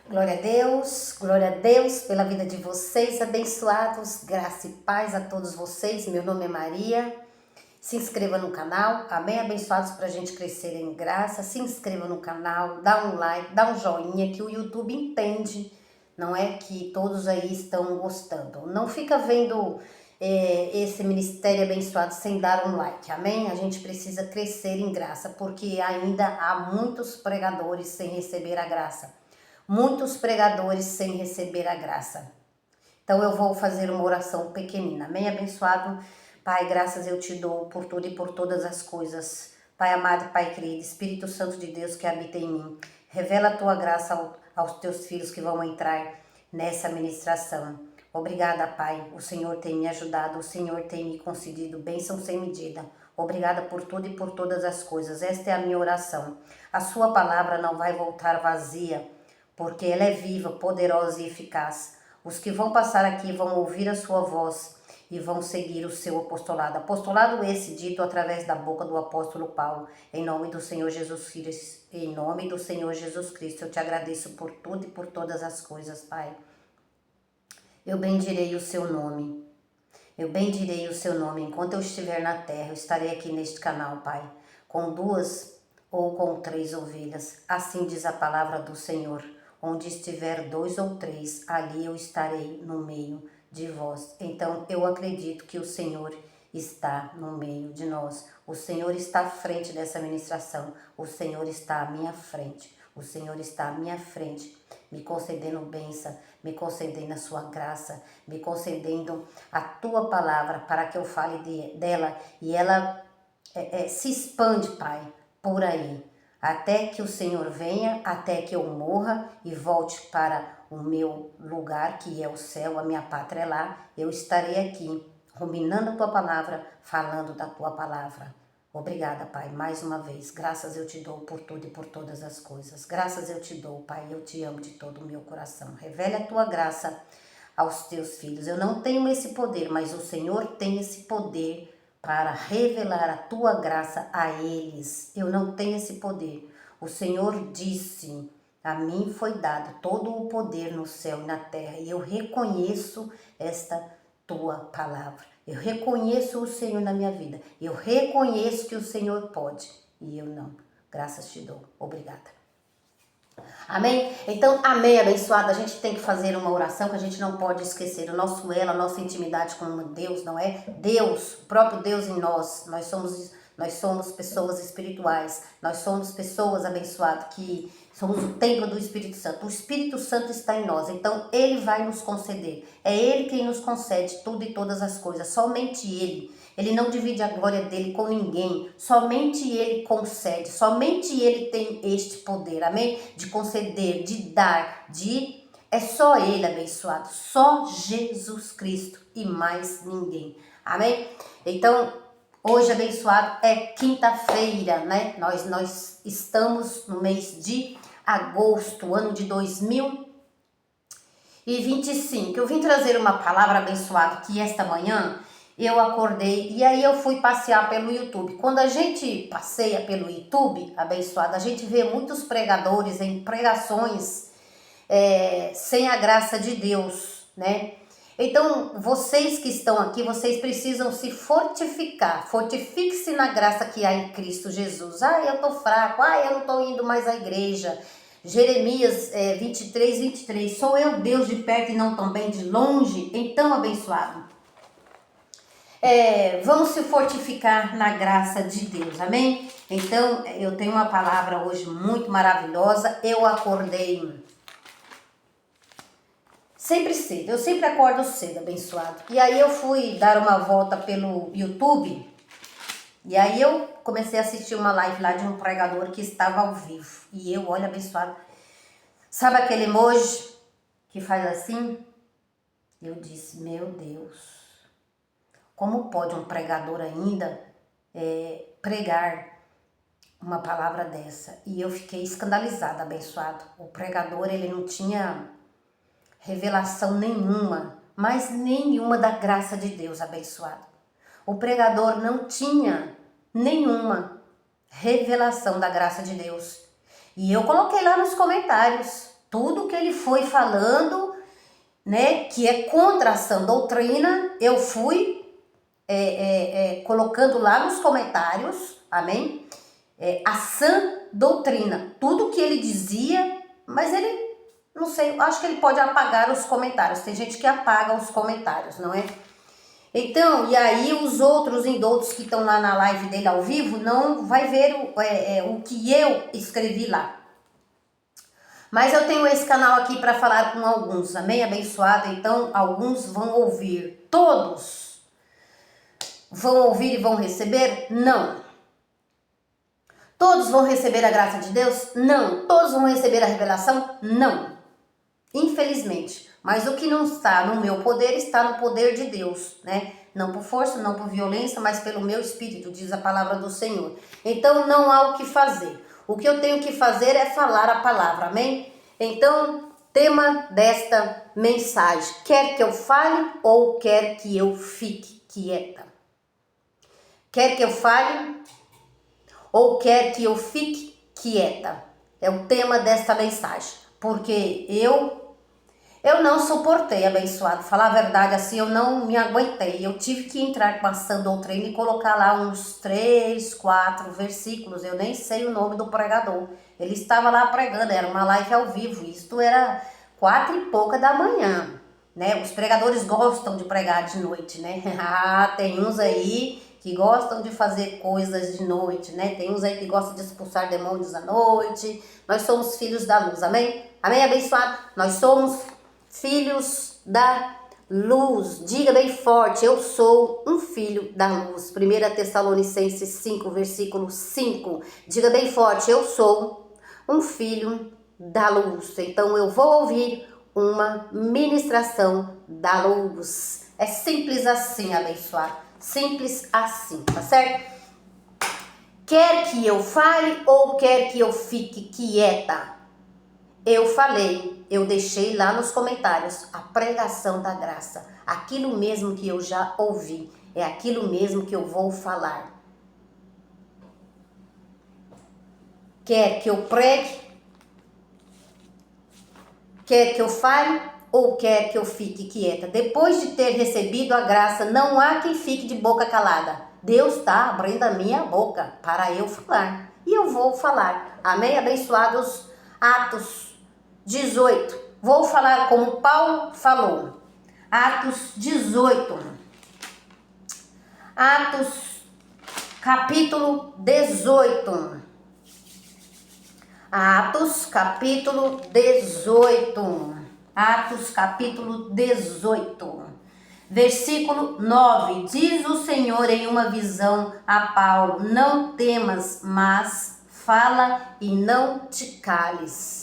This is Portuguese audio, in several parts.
Glória a Deus pela vida de vocês, abençoados, graça e paz a todos vocês. Meu nome é Maria. Se inscreva no canal, amém? Abençoados para a gente crescer em graça. Se inscreva no canal, dá um like, dá um joinha que o YouTube entende, não é que todos aí estão gostando. Não fica vendo esse ministério abençoado sem dar um like, amém? A gente precisa crescer em graça, porque ainda há muitos pregadores sem receber a graça. Muitos pregadores sem receber a graça. Então eu vou fazer uma oração pequenina. Amém, abençoado? Pai, graças eu te dou por tudo e por todas as coisas. Pai amado, Pai querido, Espírito Santo de Deus que habita em mim. Revela a tua graça aos teus filhos que vão entrar nessa ministração. Obrigada, Pai. O Senhor tem me ajudado, o Senhor tem me concedido bênção sem medida. Obrigada por tudo e por todas as coisas. Esta é a minha oração. A sua palavra não vai voltar vazia, porque ela é viva, poderosa e eficaz. Os que vão passar aqui vão ouvir a sua voz e vão seguir o seu apostolado. Apostolado esse dito através da boca do apóstolo Paulo. Em nome do Senhor Jesus Cristo, em nome do Senhor Jesus Cristo, eu te agradeço por tudo e por todas as coisas, Pai. Eu bendirei o seu nome. Eu bendirei o seu nome. Enquanto eu estiver na terra, eu estarei aqui neste canal, Pai, com 2 ou com 3 ovelhas. Assim diz a palavra do Senhor. Onde estiver 2 ou 3, ali eu estarei no meio de vós. Então eu acredito que o Senhor está no meio de nós. O Senhor está à frente dessa ministração. O Senhor está à minha frente. O Senhor está à minha frente, me concedendo bênção, me concedendo a sua graça, me concedendo a tua palavra para que eu fale dela e ela se expande, Pai, por aí. Até que o Senhor venha, até que eu morra e volte para o meu lugar, que é o céu, a minha pátria é lá, eu estarei aqui, ruminando a tua palavra, falando da tua palavra. Obrigada, Pai, mais uma vez. Graças eu te dou por tudo e por todas as coisas. Graças eu te dou, Pai, eu te amo de todo o meu coração. Revele a tua graça aos teus filhos. Eu não tenho esse poder, mas o Senhor tem esse poder para revelar a tua graça a eles. Eu não tenho esse poder. O Senhor disse, a mim foi dado todo o poder no céu e na terra, e eu reconheço esta tua palavra. Eu reconheço o Senhor na minha vida. Eu reconheço que o Senhor pode, e eu não. Graças te dou. Obrigada. Amém? Então, amém, abençoado. A gente tem que fazer uma oração que a gente não pode esquecer. O nosso elo, a nossa intimidade com Deus, não é? Deus, o próprio Deus em nós. Nós somos pessoas espirituais. Nós somos pessoas abençoadas que somos o templo do Espírito Santo. O Espírito Santo está em nós. Então, Ele vai nos conceder. É Ele quem nos concede tudo e todas as coisas. Somente Ele. Ele não divide a glória dele com ninguém, somente ele concede, somente ele tem este poder, amém? De conceder, de dar, é só ele abençoado, só Jesus Cristo e mais ninguém, amém? Então, hoje abençoado é quinta-feira, né? Nós estamos no mês de agosto, ano de 2025. Eu vim trazer uma palavra abençoada que esta manhã eu acordei e aí eu fui passear pelo YouTube. Quando a gente passeia pelo YouTube, abençoado, a gente vê muitos pregadores em pregações sem a graça de Deus, né? Então, vocês que estão aqui, vocês precisam se fortificar. Fortifique-se na graça que há em Cristo Jesus. Ah, eu tô fraco. Ah, eu não tô indo mais à igreja. Jeremias 23. Sou eu Deus de perto e não também de longe? Então, abençoado, vamos se fortificar na graça de Deus, amém? Então, eu tenho uma palavra hoje muito maravilhosa. Eu acordei sempre cedo, eu sempre acordo cedo, abençoado. E aí eu fui dar uma volta pelo YouTube, e aí eu comecei a assistir uma live lá de um pregador que estava ao vivo. E eu, olha, abençoado, sabe aquele emoji que faz assim? Eu disse, meu Deus, como pode um pregador ainda pregar uma palavra dessa? E eu fiquei escandalizada, abençoado. O pregador, ele não tinha revelação nenhuma, mas nenhuma da graça de Deus, abençoado. O pregador não tinha nenhuma revelação da graça de Deus. E eu coloquei lá nos comentários, Tudo que ele foi falando, né, que é contra a sã doutrina, eu fui colocando lá nos comentários, amém? A sã doutrina, tudo que ele dizia, mas ele, não sei, acho que ele pode apagar os comentários. Tem gente que apaga os comentários, não é? Então, e aí os outros indoutos que estão lá na live dele ao vivo não vai ver o que eu escrevi lá. Mas eu tenho esse canal aqui para falar com alguns, amém? Abençoado, então alguns vão ouvir. Todos vão ouvir e vão receber? Não. Todos vão receber a graça de Deus? Não. Todos vão receber a revelação? Não. Infelizmente. Mas o que não está no meu poder, está no poder de Deus, né? Não por força, não por violência, mas pelo meu espírito, diz a palavra do Senhor. Então não há o que fazer. O que eu tenho que fazer é falar a palavra, amém? Então, tema desta mensagem: quer que eu fale ou quer que eu fique quieta? Quer que eu fale ou quer que eu fique quieta? É o tema desta mensagem. Porque eu não suportei, abençoado. Falar a verdade assim, eu não me aguentei. Eu tive que entrar com a sã doutrina e colocar lá uns 3, 4 versículos. Eu nem sei o nome do pregador. Ele estava lá pregando, era uma live ao vivo. Isto era 4 e pouca da manhã, né? Os pregadores gostam de pregar de noite, né? Tem uns aí que gostam de fazer coisas de noite, né? Tem uns aí que gostam de expulsar demônios à noite. Nós somos filhos da luz, amém? Amém, abençoado? Nós somos filhos da luz. Diga bem forte: eu sou um filho da luz. 1 Tessalonicenses 5, versículo 5. Diga bem forte: eu sou um filho da luz. Então eu vou ouvir uma ministração da luz. É simples assim, abençoado. Simples assim, tá certo? Quer que eu fale ou quer que eu fique quieta? Eu falei, eu deixei lá nos comentários a pregação da graça. Aquilo mesmo que eu já ouvi, é aquilo mesmo que eu vou falar. Quer que eu pregue? Quer que eu fale ou quer que eu fique quieta? Depois de ter recebido a graça, não há quem fique de boca calada. Deus está abrindo a minha boca para eu falar. E eu vou falar. Amém? Abençoados. Atos 18. Vou falar como Paulo falou. Atos 18. Atos capítulo 18. Atos capítulo 18. Atos capítulo 18. Versículo 9. Diz o Senhor em uma visão a Paulo: não temas, mas fala e não te cales.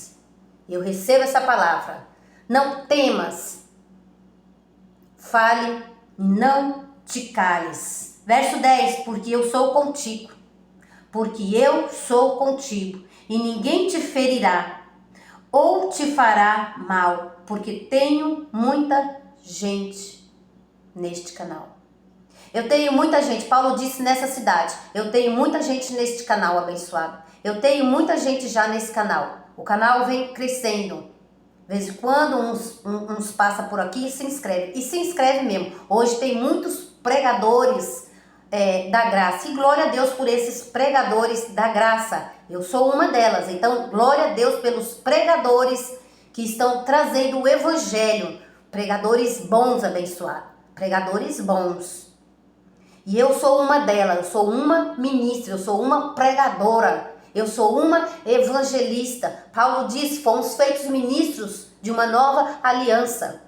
Eu recebo essa palavra. Não temas, fale e não te cales. Verso 10. Porque eu sou contigo. Porque eu sou contigo. E ninguém te ferirá ou te fará mal, porque tenho muita gente neste canal. Eu tenho muita gente, Paulo disse nessa cidade, eu tenho muita gente neste canal, abençoado. Eu tenho muita gente já nesse canal. O canal vem crescendo. De vez em quando uns passa por aqui e se inscreve. E se inscreve mesmo. Hoje tem muitos pregadores da graça. E glória a Deus por esses pregadores da graça. Eu sou uma delas. Então, glória a Deus pelos pregadores que estão trazendo o evangelho. Pregadores bons, abençoados. Pregadores bons. E eu sou uma delas. Eu sou uma ministra. Eu sou uma pregadora. Eu sou uma evangelista. Paulo diz: fomos feitos ministros de uma nova aliança.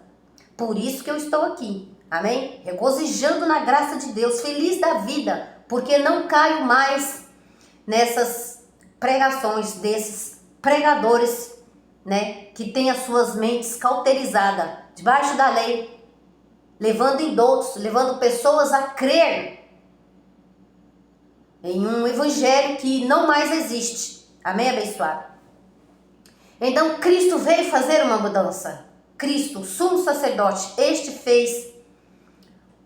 Por isso que eu estou aqui. Amém? Regozijando na graça de Deus, feliz da vida, porque não caio mais nessas pregações desses pregadores, né, que têm as suas mentes cauterizadas, debaixo da lei, levando indoutos, levando pessoas a crer em um evangelho que não mais existe. Amém, abençoado? Então, Cristo veio fazer uma mudança. Cristo, sumo sacerdote, este fez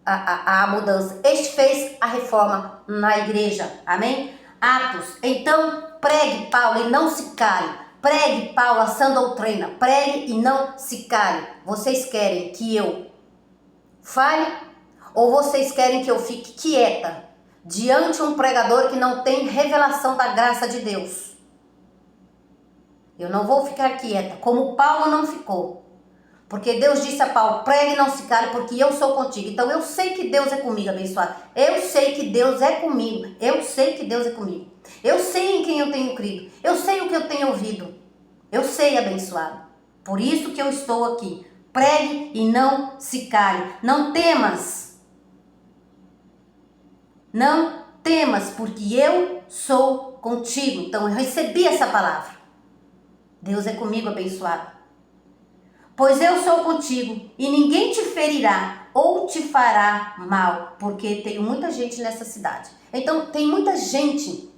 a mudança. Este fez a reforma na igreja. Amém? Atos. Então, pregue, Paulo, e não se cale. Pregue, Paulo, a sã doutrina. Pregue e não se cale. Vocês querem que eu fale ou vocês querem que eu fique quieta diante de um pregador que não tem revelação da graça de Deus? Eu não vou ficar quieta, como Paulo não ficou. Porque Deus disse a Paulo, pregue e não se cale, porque eu sou contigo. Então eu sei que Deus é comigo, abençoado. Eu sei que Deus é comigo. Eu sei que Deus é comigo. Eu sei em quem eu tenho crido. Eu sei o que eu tenho ouvido. Eu sei, abençoado. Por isso que eu estou aqui. Pregue e não se cale. Não temas. Não temas, porque eu sou contigo. Então eu recebi essa palavra. Deus é comigo, abençoado. Pois eu sou contigo e ninguém te ferirá ou te fará mal, porque tem muita gente nessa cidade. Então tem muita gente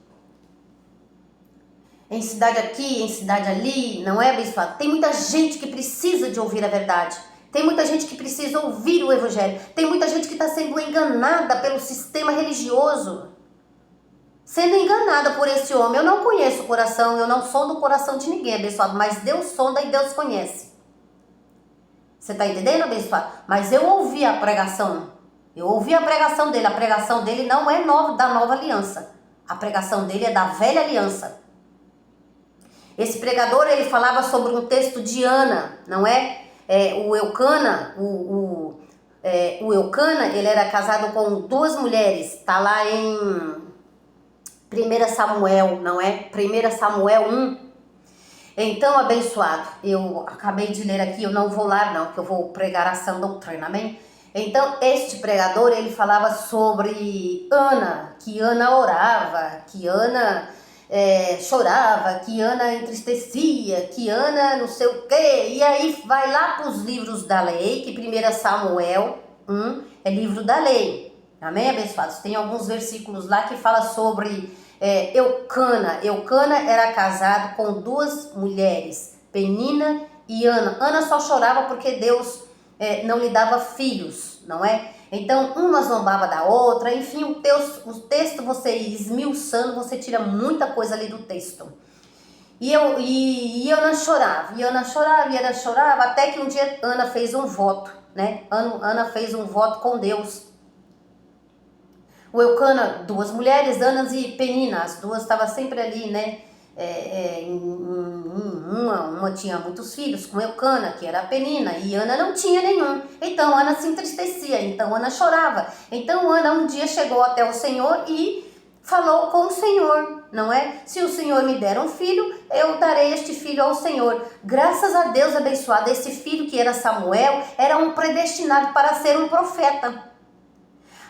em cidade aqui, em cidade ali, não é, abençoado? Tem muita gente que precisa de ouvir a verdade. Tem muita gente que precisa ouvir o evangelho. Tem muita gente que está sendo enganada pelo sistema religioso. Sendo enganada por esse homem. Eu não conheço o coração, eu não sou do coração de ninguém, abençoado, mas Deus sonda e Deus conhece. Você está entendendo, abençoado? Mas eu ouvi a pregação. Eu ouvi a pregação dele. A pregação dele não é da nova aliança. A pregação dele é da velha aliança. Esse pregador, ele falava sobre um texto de Ana, não é? O Eucana, o Eucana, ele era casado com 2 mulheres. Está lá em 1 Samuel, não é? 1 Samuel 1. Então, abençoado, eu acabei de ler aqui, eu não vou lá não, que eu vou pregar a sã doutrina, amém? Então, este pregador, ele falava sobre Ana, que Ana orava, que Ana chorava, que Ana entristecia, que Ana não sei o quê. E aí vai lá para os livros da lei, que 1 Samuel 1 é livro da lei, amém, abençoados? Tem alguns versículos lá que fala sobre... Eucana. Eucana era casado com 2 mulheres, Penina e Ana. Ana só chorava porque Deus não lhe dava filhos, não é? Então, uma zombava da outra, enfim, o texto você esmiuçando, você tira muita coisa ali do texto. E Ana chorava, e Ana chorava, e Ana chorava, até que um dia Ana fez um voto, né? Ana fez um voto com Deus. O Eucana, 2 mulheres, Ana e Penina, as 2 estavam sempre ali, né? Uma tinha muitos filhos com Eucana, que era a Penina, e Ana não tinha nenhum. Então Ana se entristecia, então Ana chorava. Então Ana um dia chegou até o Senhor e falou com o Senhor, não é? Se o Senhor me der um filho, eu darei este filho ao Senhor. Graças a Deus, abençoado, esse filho que era Samuel, era um predestinado para ser um profeta.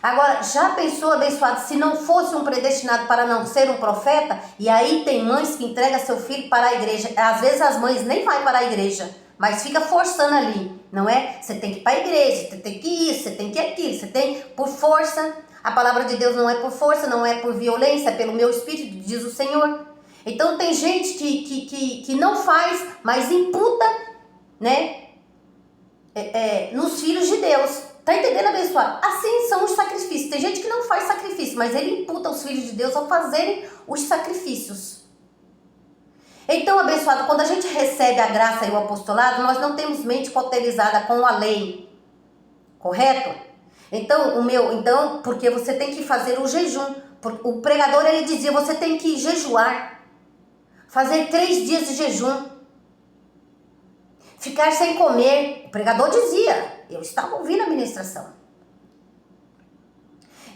Agora, já pensou, abençoado, se não fosse um predestinado para não ser um profeta? E aí tem mães que entregam seu filho para a igreja. Às vezes as mães nem vão para a igreja, mas fica forçando ali, não é? Você tem que ir para a igreja, você tem que ir isso, você tem que ir aquilo, você tem por força. A palavra de Deus não é por força, não é por violência, é pelo meu espírito, diz o Senhor. Então tem gente que não faz, mas imputa, né, nos filhos de Deus. Tá entendendo, abençoado? Assim são os sacrifícios. Tem gente que não faz sacrifício, mas ele imputa os filhos de Deus ao fazerem os sacrifícios. Então, abençoado, quando a gente recebe a graça e o apostolado, nós não temos mente cauterizada com a lei. Correto? Então, porque você tem que fazer o jejum. O pregador, ele dizia, você tem que jejuar. Fazer 3 dias de jejum. Ficar sem comer. O pregador dizia. Eu estava ouvindo a ministração.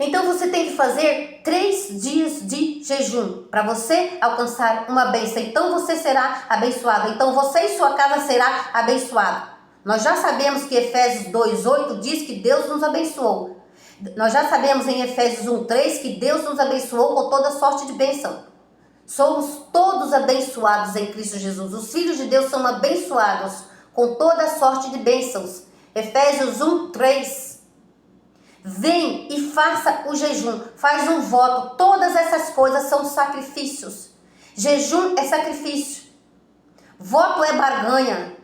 Então você tem que fazer 3 dias de jejum para você alcançar uma bênção. Então você será abençoado. Então você e sua casa será abençoado. Nós já sabemos que Efésios 2:8 diz que Deus nos abençoou. Nós já sabemos em Efésios 1:3 que Deus nos abençoou com toda sorte de bênção. Somos todos abençoados em Cristo Jesus. Os filhos de Deus são abençoados com toda sorte de bênçãos. Efésios 1:3. Vem e faça o jejum, faz um voto. Todas essas coisas são sacrifícios. Jejum é sacrifício. Voto é barganha.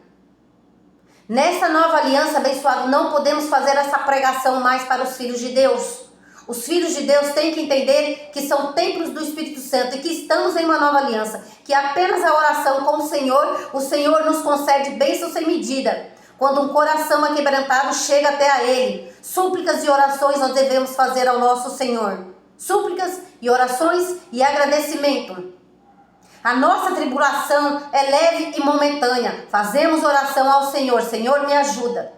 Nessa nova aliança, abençoado, não podemos fazer essa pregação mais para os filhos de Deus. Os filhos de Deus têm que entender que são templos do Espírito Santo e que estamos em uma nova aliança, que apenas a oração com o Senhor nos concede bênção sem medida. Quando um coração aquebrantado chega até a Ele, súplicas e orações nós devemos fazer ao nosso Senhor. Súplicas e orações e agradecimento. A nossa tribulação é leve e momentânea. Fazemos oração ao Senhor. Senhor, me ajuda.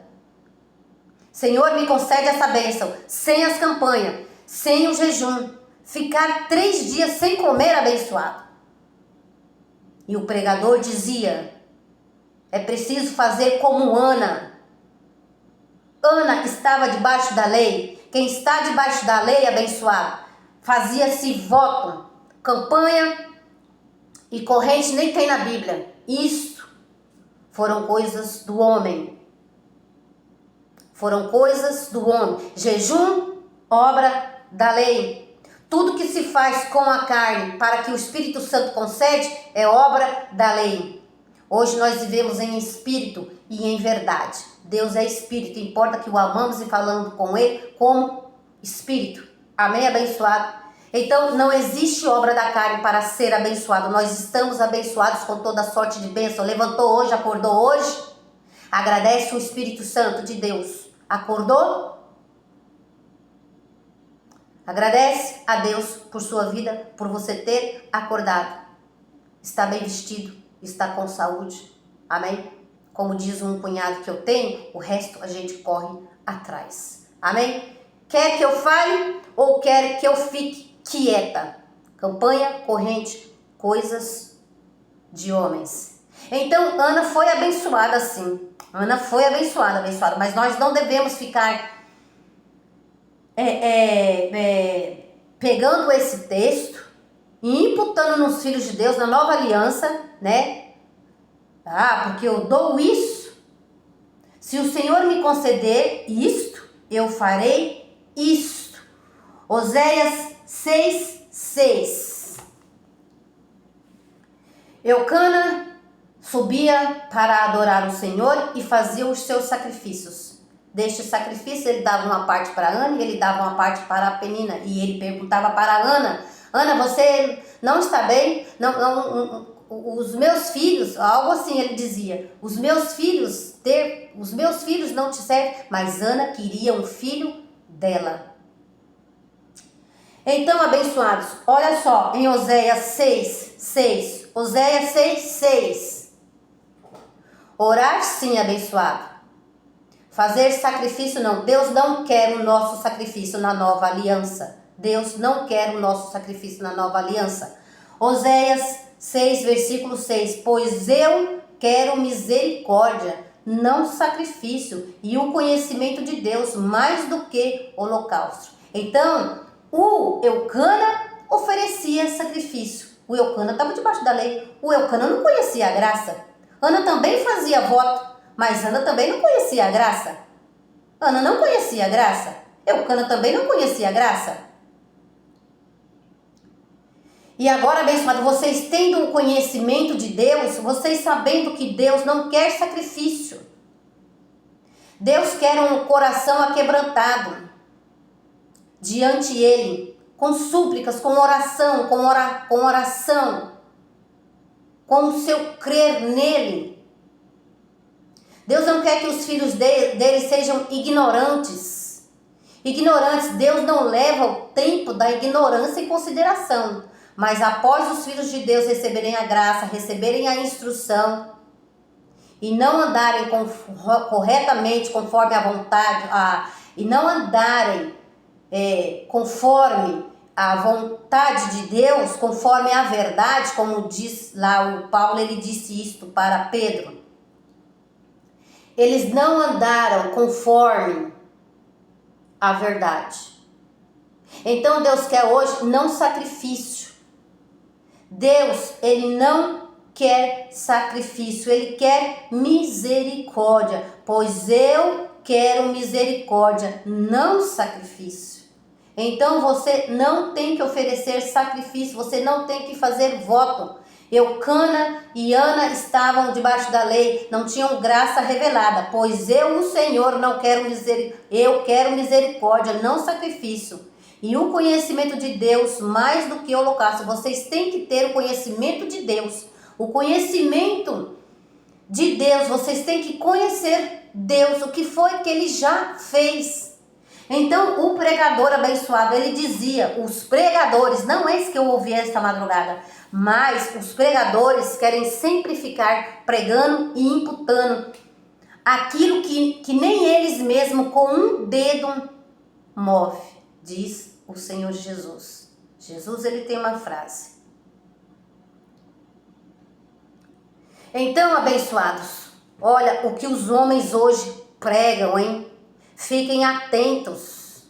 Senhor, me concede essa bênção. Sem as campanhas, sem o jejum. Ficar 3 dias sem comer, abençoado. E o pregador dizia, é preciso fazer como Ana. Ana estava debaixo da lei. Quem está debaixo da lei, abençoado, fazia-se voto, campanha e corrente nem tem na Bíblia. Isto foram coisas do homem. Foram coisas do homem. Jejum, obra da lei. Tudo que se faz com a carne para que o Espírito Santo concede é obra da lei. Hoje nós vivemos em espírito e em verdade. Deus é espírito, importa que o amamos e falando com Ele como espírito. Amém, abençoado? Então não existe obra da carne para ser abençoado. Nós estamos abençoados com toda sorte de bênção. Levantou hoje, acordou hoje? Agradece o Espírito Santo de Deus. Acordou? Agradece a Deus por sua vida, por você ter acordado. Está bem vestido, está com saúde. Amém? Como diz um cunhado que eu tenho, o resto a gente corre atrás. Amém? Quer que eu fale ou quer que eu fique quieta? Campanha, corrente, coisas de homens. Então Ana foi abençoada sim. Ana foi abençoada, mas nós não devemos ficar pegando esse texto e imputando nos filhos de Deus, na nova aliança, né? Porque eu dou isso. Se o Senhor me conceder isto, eu farei isto. Oséias 6:6. Eucana subia para adorar o Senhor e fazia os seus sacrifícios. Deste sacrifício ele dava uma parte para Ana e ele dava uma parte para a Penina. E ele perguntava para Ana, Ana, você não está bem? Os meus filhos, algo assim ele dizia, os meus filhos não te servem, mas Ana queria um filho dela. Então, abençoados, olha só, em Oséias 6:6, Oséias 6:6, orar sim, abençoado, fazer sacrifício não, Deus não quer o nosso sacrifício na nova aliança, Deus não quer o nosso sacrifício na nova aliança. Oséias 6, versículo 6, pois eu quero misericórdia, não sacrifício, e o conhecimento de Deus mais do que holocausto. Então, o Eucana oferecia sacrifício. O Eucana estava debaixo da lei. O Eucana não conhecia a graça. Ana também fazia voto, mas Ana também não conhecia a graça. Ana não conhecia a graça. Eucana também não conhecia a graça. E agora, abençoado, vocês tendo o conhecimento de Deus, vocês sabendo que Deus não quer sacrifício. Deus quer um coração aquebrantado diante Ele, com súplicas, com oração, com o seu crer nele. Deus não quer que os filhos dele sejam ignorantes. Deus não leva o tempo da ignorância em consideração. Mas após os filhos de Deus receberem a graça, receberem a instrução e não andarem corretamente conforme a vontade, e não andarem conforme a vontade de Deus, conforme a verdade, como diz lá o Paulo, ele disse isto para Pedro. Eles não andaram conforme a verdade. Então Deus quer hoje não sacrifício. Deus, ele não quer sacrifício, ele quer misericórdia, pois eu quero misericórdia, não sacrifício. Então você não tem que oferecer sacrifício, você não tem que fazer voto. Eucana e Ana estavam debaixo da lei, não tinham graça revelada, pois eu, o Senhor, eu quero misericórdia, não sacrifício. E o conhecimento de Deus, mais do que holocausto, vocês têm que ter o conhecimento de Deus. O conhecimento de Deus, vocês têm que conhecer Deus, o que foi que Ele já fez. Então, o pregador abençoado, ele dizia, os pregadores, não é isso que eu ouvi esta madrugada, mas os pregadores querem sempre ficar pregando e imputando aquilo que nem eles mesmos com um dedo move, diz o Senhor Jesus. Jesus, ele tem uma frase. Então, abençoados, olha o que os homens hoje pregam, hein? Fiquem atentos.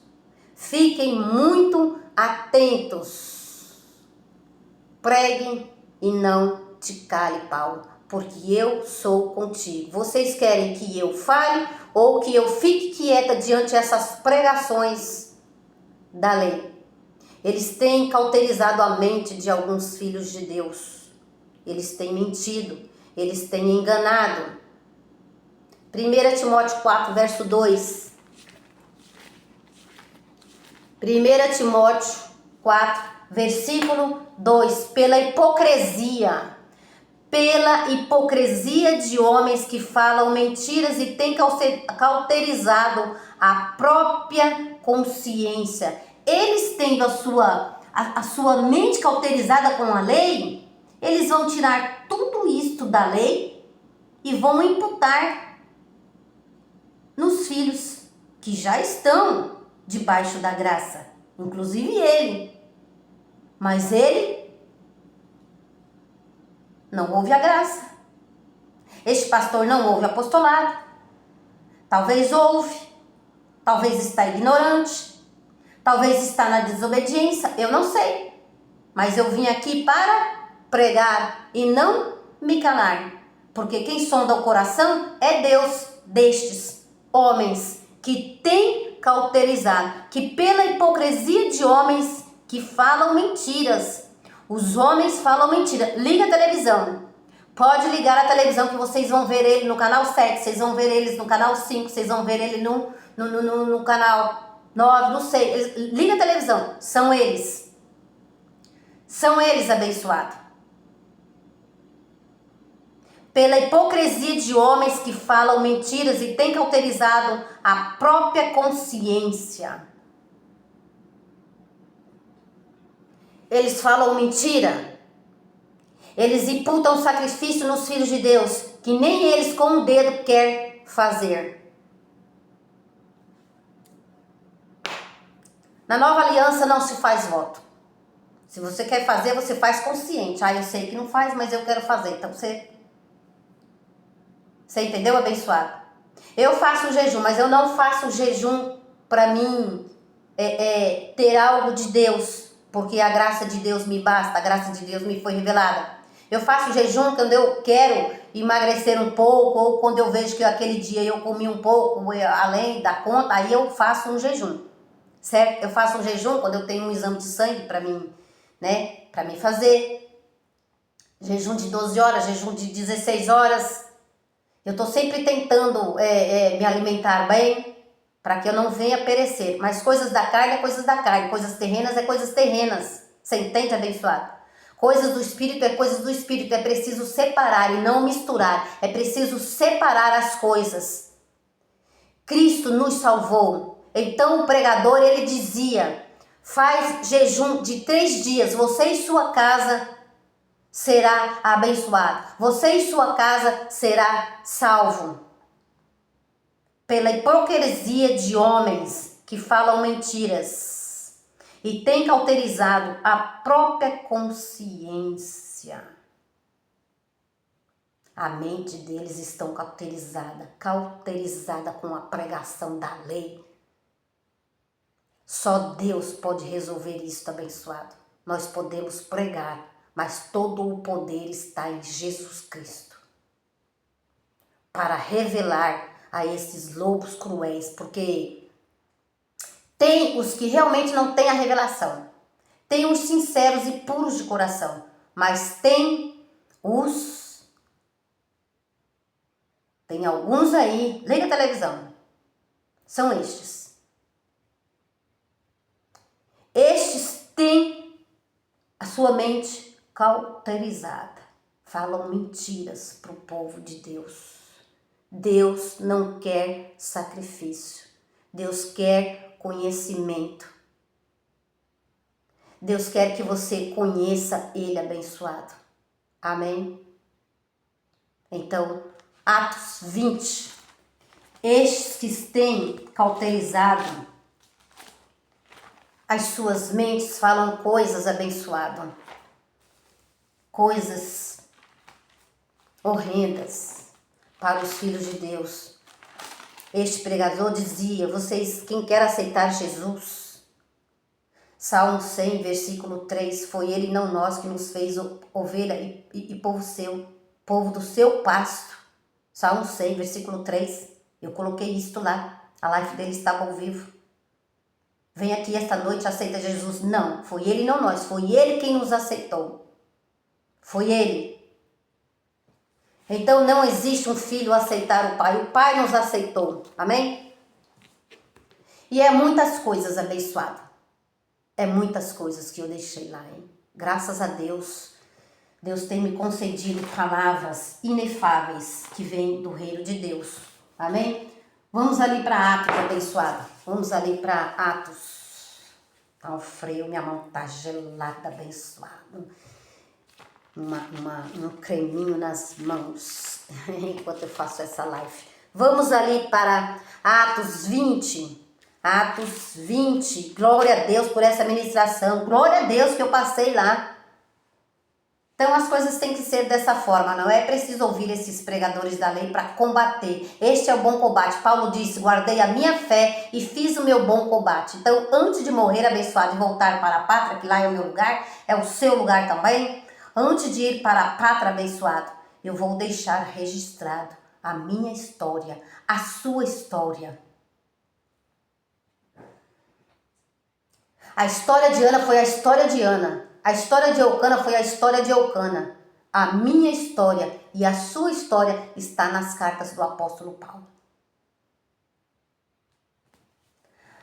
Fiquem muito atentos. Preguem e não te cale, Paulo, porque eu sou contigo. Vocês querem que eu fale ou que eu fique quieta diante dessas pregações da lei? Eles têm cauterizado a mente de alguns filhos de Deus. Eles têm mentido, eles têm enganado. 1 Timóteo 4, verso 2. 1 Timóteo 4, versículo 2. Pela hipocrisia de homens que falam mentiras e têm cauterizado a própria consciência. Eles tendo a sua mente cauterizada com a lei, eles vão tirar tudo isto da lei e vão imputar nos filhos que já estão debaixo da graça, inclusive ele. Mas ele não ouve a graça. Este pastor não ouve apostolado. Talvez ouve, talvez está ignorante, talvez está na desobediência, eu não sei. Mas eu vim aqui para pregar e não me calar, porque quem sonda o coração é Deus destes homens que têm cauterizado, que pela hipocrisia de homens que falam mentiras. Os homens falam mentira. Liga a televisão. Pode ligar a televisão que vocês vão ver ele no canal 7, vocês vão ver eles no canal 5, vocês vão ver ele no canal 9, não sei. Liga a televisão. São eles. São eles abençoados. Pela hipocrisia de homens que falam mentiras e têm cauterizado a própria consciência. Eles falam mentira. Eles imputam sacrifício nos filhos de Deus, que nem eles com o dedo quer fazer. Na nova aliança não se faz voto. Se você quer fazer, você faz consciente. Eu sei que não faz, mas eu quero fazer. Então você entendeu, abençoado? Eu faço jejum, mas eu não faço jejum para mim ter algo de Deus, porque a graça de Deus me basta, a graça de Deus me foi revelada. Eu faço jejum quando eu quero emagrecer um pouco, ou quando eu vejo que aquele dia eu comi um pouco além da conta, aí eu faço um jejum, certo? Eu faço um jejum quando eu tenho um exame de sangue para mim, né? Para mim fazer. Jejum de 12 horas, jejum de 16 horas. Eu estou sempre tentando me alimentar bem, para que eu não venha perecer. Mas coisas da carne é coisas da carne, coisas terrenas é coisas terrenas. Você entende, abençoado? Coisas do Espírito é coisas do Espírito. É preciso separar e não misturar. É preciso separar as coisas. Cristo nos salvou. Então o pregador, ele dizia, faz jejum de 3 dias, você e sua casa será abençoado. Você e sua casa será salvo. Pela hipocrisia de homens que falam mentiras e têm cauterizado a própria consciência. A mente deles está cauterizada com a pregação da lei. Só Deus pode resolver isso, abençoado. Nós podemos pregar, mas todo o poder está em Jesus Cristo para revelar a esses lobos cruéis, porque tem os que realmente não têm a revelação, tem os sinceros e puros de coração, mas tem alguns aí, liga a televisão, são estes. Estes têm a sua mente cauterizada. Falam mentiras para o povo de Deus. Deus não quer sacrifício. Deus quer conhecimento. Deus quer que você conheça Ele abençoado. Amém? Então, Atos 20. Estes que têm cauterizado as suas mentes falam coisas abençoadas. Coisas horrendas para os filhos de Deus. Este pregador dizia, vocês, quem quer aceitar Jesus, Salmo 100, versículo 3, foi ele, não nós, que nos fez ovelha e povo seu, povo do seu pasto. Salmo 100, versículo 3, eu coloquei isto lá, a live dele estava ao vivo. Vem aqui esta noite, aceita Jesus. Não, foi ele, não nós, foi ele quem nos aceitou. Foi ele. Então não existe um filho aceitar o Pai nos aceitou, amém? E é muitas coisas abençoadas, é muitas coisas que eu deixei lá, hein? Graças a Deus, Deus tem me concedido palavras inefáveis que vêm do reino de Deus, amém? Vamos ali para Atos, abençoado, vamos ali para Atos, tá um frio, minha mão tá gelada, abençoado. Um creminho nas mãos enquanto eu faço essa live. Vamos ali para Atos 20. Atos 20. Glória a Deus por essa ministração. Glória a Deus que eu passei lá. Então as coisas têm que ser dessa forma. Não é preciso ouvir esses pregadores da lei para combater. Este é o bom combate. Paulo disse, guardei a minha fé e fiz o meu bom combate. Então antes de morrer abençoado e voltar para a pátria, que lá é o meu lugar, é o seu lugar também. Antes de ir para a pátria abençoada, eu vou deixar registrado a minha história, a sua história. A história de Ana foi a história de Ana. A história de Eucana foi a história de Eucana. A minha história e a sua história está nas cartas do apóstolo Paulo.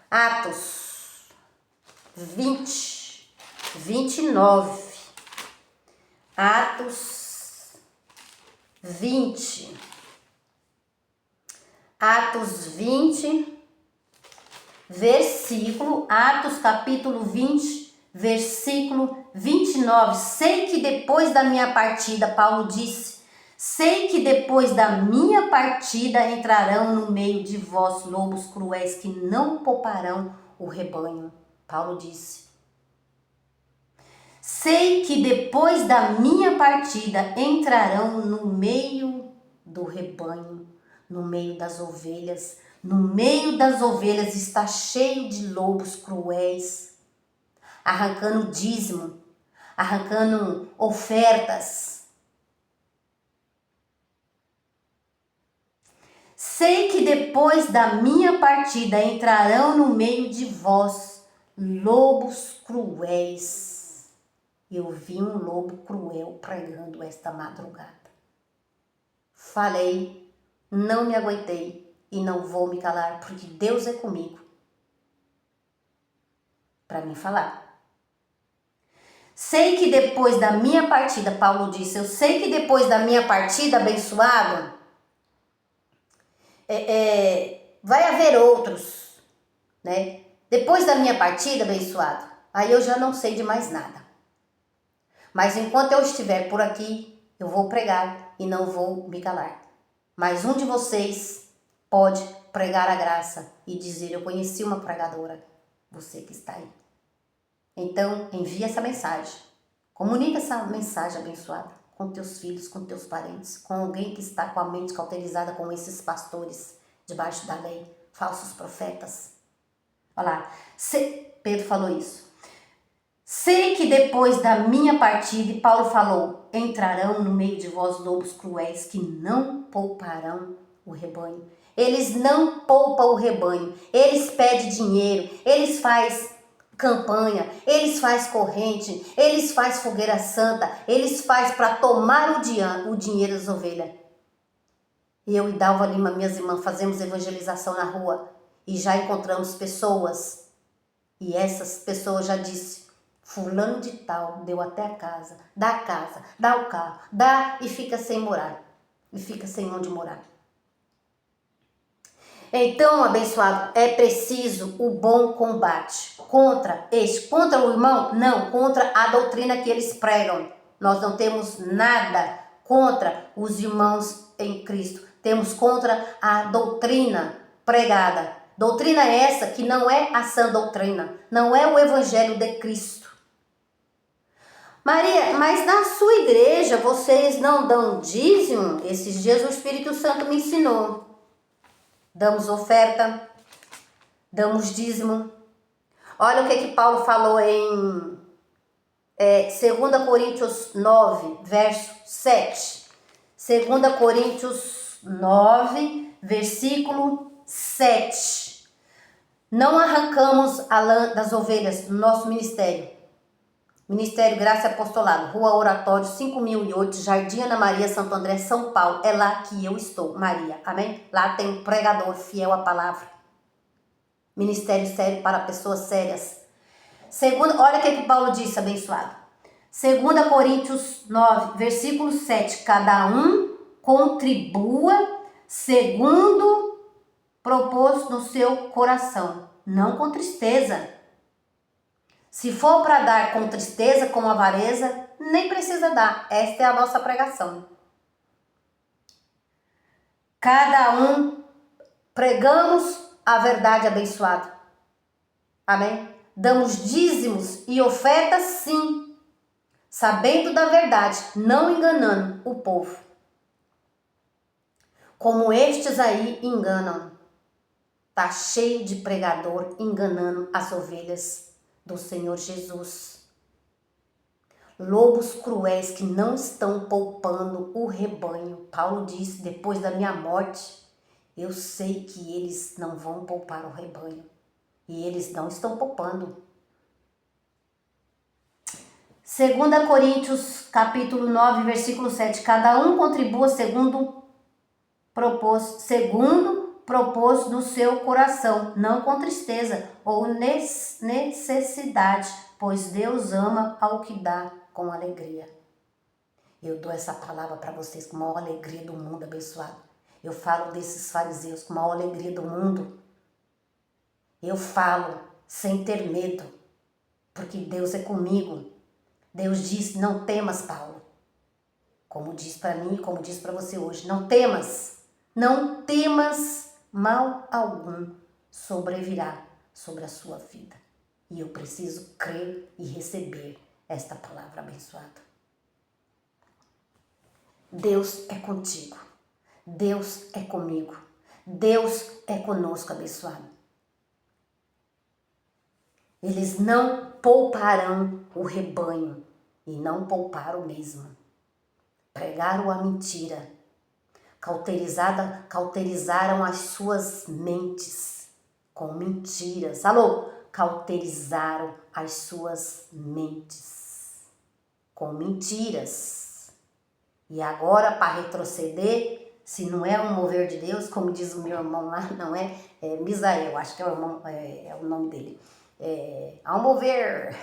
Atos 20, 29. Atos 20. Atos 20, versículo, Atos capítulo 20, versículo 29. Sei que depois da minha partida, Paulo disse, sei que depois da minha partida entrarão no meio de vós lobos cruéis que não pouparão o rebanho. Paulo disse. Sei que depois da minha partida entrarão no meio do rebanho, no meio das ovelhas. No meio das ovelhas está cheio de lobos cruéis, arrancando dízimo, arrancando ofertas. Sei que depois da minha partida entrarão no meio de vós lobos cruéis. Eu vi um lobo cruel pregando esta madrugada. Falei, não me aguentei e não vou me calar, porque Deus é comigo para mim falar. Sei que depois da minha partida, Paulo disse, eu sei que depois da minha partida, abençoado, vai haver outros, né? Depois da minha partida, abençoado, aí eu já não sei de mais nada. Mas enquanto eu estiver por aqui, eu vou pregar e não vou me calar. Mas um de vocês pode pregar a graça e dizer, eu conheci uma pregadora, você que está aí. Então, envia essa mensagem. Comunica essa mensagem abençoada com teus filhos, com teus parentes, com alguém que está com a mente cauterizada com esses pastores debaixo da lei, falsos profetas. Olha lá, Pedro falou isso. Sei que depois da minha partida, e Paulo falou, entrarão no meio de vós lobos cruéis que não pouparão o rebanho. Eles não poupam o rebanho, eles pedem dinheiro, eles fazem campanha, eles fazem corrente, eles fazem fogueira santa, eles fazem para tomar o dinheiro das ovelhas. Eu e Dalva Lima, minhas irmãs, fazemos evangelização na rua e já encontramos pessoas E essas pessoas já disse, fulano de tal deu até a casa, dá o carro, dá e fica sem morar. E fica sem onde morar. Então, abençoado, é preciso o bom combate. Contra o irmão? Não, contra a doutrina que eles pregam. Nós não temos nada contra os irmãos em Cristo. Temos contra a doutrina pregada. Doutrina essa que não é a sã doutrina, não é o evangelho de Cristo. Maria, mas na sua igreja vocês não dão dízimo? Esses dias o Espírito Santo me ensinou. Damos oferta, damos dízimo. Olha o que Paulo falou em 2 Coríntios 9, verso 7. 2 Coríntios 9, versículo 7. Não arrancamos a lã das ovelhas do nosso ministério. Ministério Graça e Apostolado, Rua Oratório 5008, Jardim Ana Maria, Santo André, São Paulo. É lá que eu estou, Maria. Amém? Lá tem um pregador fiel à palavra. Ministério sério para pessoas sérias. Olha o que Paulo disse, abençoado. 2 Coríntios 9, versículo 7. Cada um contribua segundo propôs no seu coração, não com tristeza. Se for para dar com tristeza, com avareza, nem precisa dar. Esta é a nossa pregação. Cada um pregamos a verdade, abençoado. Amém? Damos dízimos e ofertas, sim, sabendo da verdade, não enganando o povo. Como estes aí enganam. Tá cheio de pregador enganando as ovelhas do Senhor Jesus. Lobos cruéis que não estão poupando o rebanho. Paulo disse, depois da minha morte, eu sei que eles não vão poupar o rebanho. E eles não estão poupando. 2 Coríntios, capítulo 9, versículo 7. Cada um contribua segundo propôs no seu coração, não com tristeza ou necessidade, pois Deus ama ao que dá com alegria. Eu dou essa palavra para vocês com a maior alegria do mundo, abençoado. Eu falo desses fariseus com a maior alegria do mundo. Eu falo sem ter medo, porque Deus é comigo. Deus disse, não temas, Paulo. Como diz para mim e como diz para você hoje, não temas. Não temas, mal algum sobrevirá sobre a sua vida. E eu preciso crer e receber esta palavra abençoada. Deus é contigo. Deus é comigo. Deus é conosco, abençoado. Eles não pouparão o rebanho e não pouparam mesmo. Pregaram a mentira. Cauterizaram as suas mentes com mentiras. Alô? Cauterizaram as suas mentes com mentiras. E agora, para retroceder, se não é um mover de Deus, como diz o meu irmão lá, não é? Misael, acho que é o nome dele. Ao mover.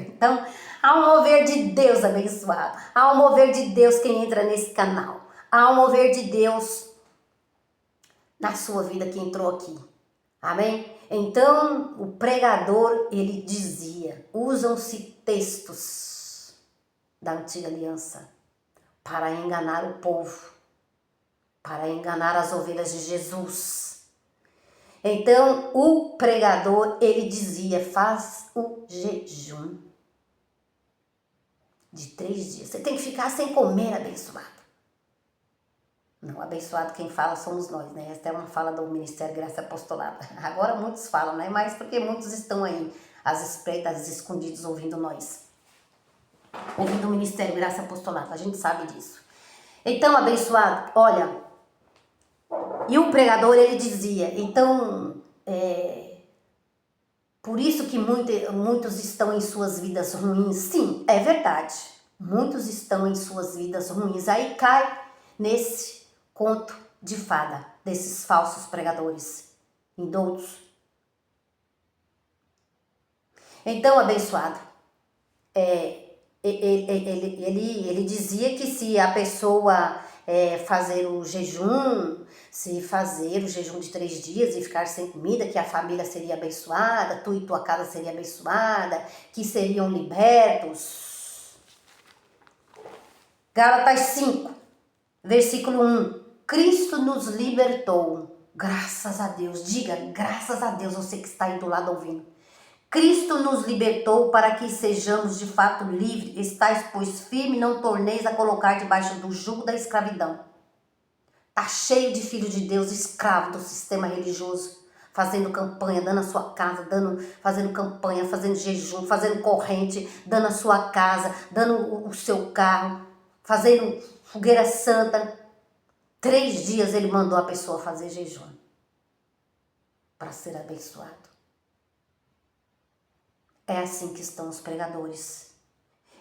Então, há um mover de Deus abençoado. Há um mover de Deus quem entra nesse canal. Há um mover de Deus na sua vida que entrou aqui. Amém? Então, o pregador, ele dizia, usam-se textos da antiga aliança para enganar o povo, para enganar as ovelhas de Jesus. Então, o pregador, ele dizia, faz o jejum de 3 dias. Você tem que ficar sem comer, abençoado. Não, abençoado quem fala somos nós, né? Esta é uma fala do Ministério Graça e Apostolado. Agora muitos falam, né? Mas porque muitos estão aí, às espreitas, escondidos, ouvindo nós. Ouvindo o Ministério Graça e Apostolado, a gente sabe disso. Então, abençoado, olha, e o pregador, ele dizia, então, por isso que muitos estão em suas vidas ruins. Sim, é verdade, muitos estão em suas vidas ruins. Aí cai nesse conto de fada desses falsos pregadores, indoutos. Então, abençoado, ele dizia que se a pessoa fazer o jejum, se fazer o jejum de 3 dias e ficar sem comida, que a família seria abençoada, tu e tua casa seria abençoada, que seriam libertos. Gálatas 5, versículo 1. Cristo nos libertou. Graças a Deus. Diga, graças a Deus, você que está aí do lado ouvindo. Cristo nos libertou para que sejamos de fato livres. Estais, pois, firme, não torneis a colocar debaixo do jugo da escravidão. Está cheio de filhos de Deus, escravo do sistema religioso, fazendo campanha, dando a sua casa, fazendo campanha, fazendo jejum, fazendo corrente, dando a sua casa, dando o seu carro, fazendo fogueira santa. 3 dias ele mandou a pessoa fazer jejum para ser abençoado. É assim que estão os pregadores.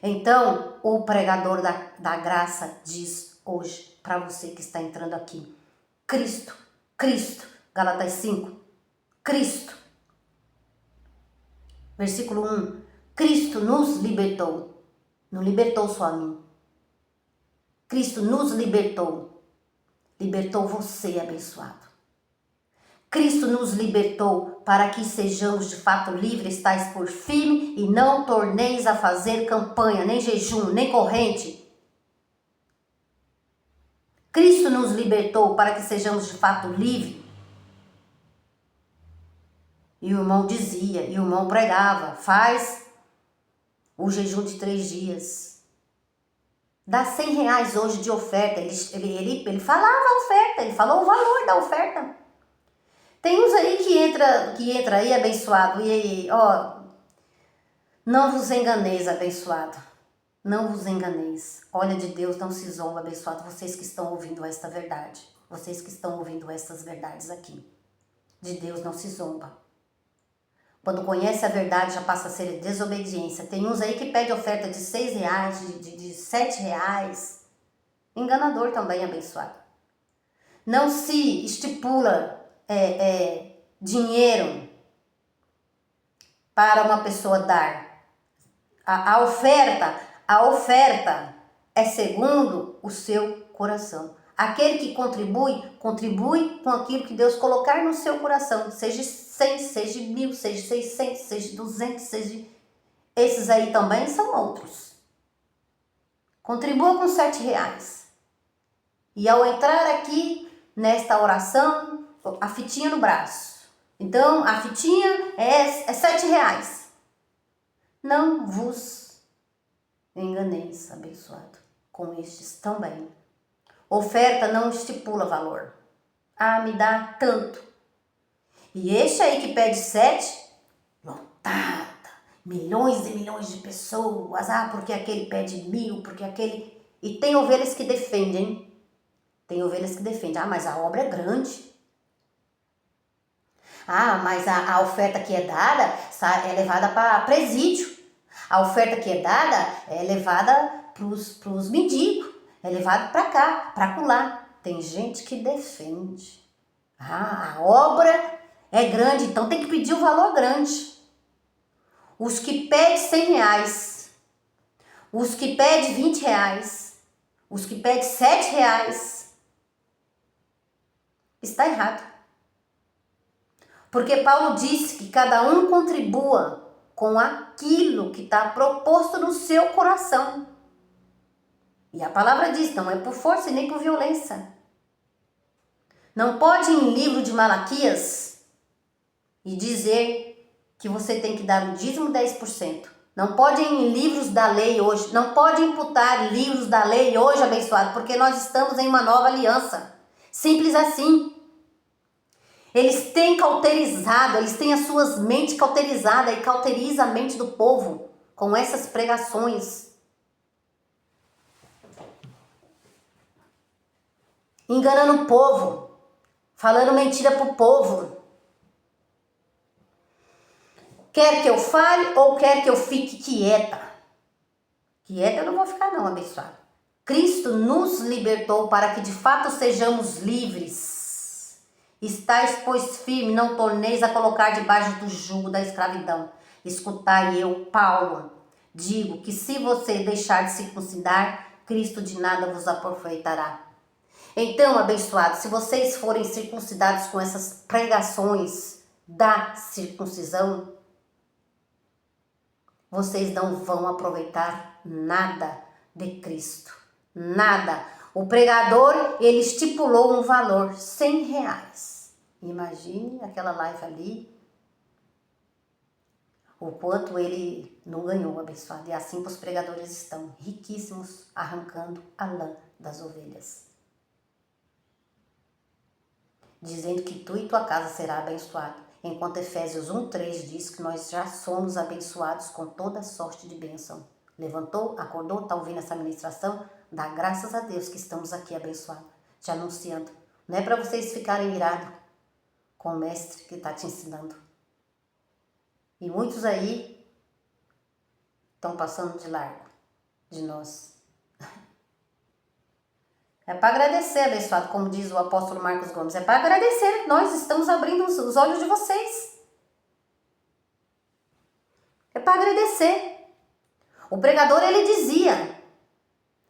Então, o pregador da graça diz hoje para você que está entrando aqui: Cristo, Cristo, Gálatas 5, Cristo. Versículo 1, Cristo nos libertou. Não libertou só a mim. Cristo nos libertou. Libertou você, abençoado. Cristo nos libertou para que sejamos de fato livres, estais por firme e não torneis a fazer campanha, nem jejum, nem corrente. Cristo nos libertou para que sejamos de fato livres. E o irmão dizia, e o irmão pregava, faz o jejum de 3 dias. Dá R$100 hoje de oferta. Ele falava a oferta, ele falou o valor da oferta. Tem uns aí que entra aí, abençoado, e aí, não vos enganeis, abençoado. Não vos enganeis. Olha, de Deus não se zomba, abençoado. Vocês que estão ouvindo esta verdade. Vocês que estão ouvindo estas verdades aqui. De Deus não se zomba. Quando conhece a verdade, já passa a ser desobediência. Tem uns aí que pede oferta de R$6, de R$7. Enganador também, abençoado. Não se estipula dinheiro para uma pessoa dar. A oferta é segundo o seu coração. Aquele que contribui com aquilo que Deus colocar no seu coração. Seja 100, seja 1.000, seja 600, seja 200, seja... Esses aí também são outros. Contribua com R$7. E ao entrar aqui nesta oração, a fitinha no braço. Então, a fitinha é R$7. Não vos enganeis, abençoado, com estes também. Oferta não estipula valor. Me dá tanto. E este aí que pede 7, lotada, milhões e milhões de pessoas. Porque aquele pede 1.000, porque aquele... E tem ovelhas que defendem. Tem ovelhas que defendem. Mas a obra é grande. Mas a oferta que é dada é levada para presídio. A oferta que é dada é levada para os mendigos. É levado para cá, para acolá. Tem gente que defende. A obra é grande, então tem que pedir o valor grande. Os que pedem R$100, os que pedem R$20, os que pedem R$7, está errado. Porque Paulo disse que cada um contribua com aquilo que está proposto no seu coração. E a palavra diz, não é por força e nem por violência. Não pode ir em livro de Malaquias e dizer que você tem que dar o dízimo 10%. Não pode ir em livros da lei hoje. Não pode imputar livros da lei hoje, abençoado, porque nós estamos em uma nova aliança. Simples assim. Eles têm cauterizado, eles têm as suas mentes cauterizadas e cauteriza a mente do povo com essas pregações. Enganando o povo, falando mentira pro povo. Quer que eu fale ou quer que eu fique quieta? Quieta eu não vou ficar não, abençoado. Cristo nos libertou para que de fato sejamos livres. Estais, pois, firme, não torneis a colocar debaixo do jugo da escravidão. Escutai eu, Paulo, digo que se você deixar de circuncidar, Cristo de nada vos aproveitará. Então, abençoados, se vocês forem circuncidados com essas pregações da circuncisão, vocês não vão aproveitar nada de Cristo. Nada. O pregador, ele estipulou um valor, R$100. Imagine aquela live ali, o quanto ele não ganhou, abençoado. E assim os pregadores estão riquíssimos, arrancando a lã das ovelhas. Dizendo que tu e tua casa será abençoado. Enquanto Efésios 1:3 diz que nós já somos abençoados com toda sorte de bênção. Levantou, acordou, está ouvindo essa ministração? Dá graças a Deus que estamos aqui abençoados, te anunciando. Não é para vocês ficarem irados com o mestre que está te ensinando. E muitos aí estão passando de largo de nós. É para agradecer, abençoado, como diz o apóstolo Marcos Gomes. É para agradecer, nós estamos abrindo os olhos de vocês. É para agradecer. O pregador, ele dizia,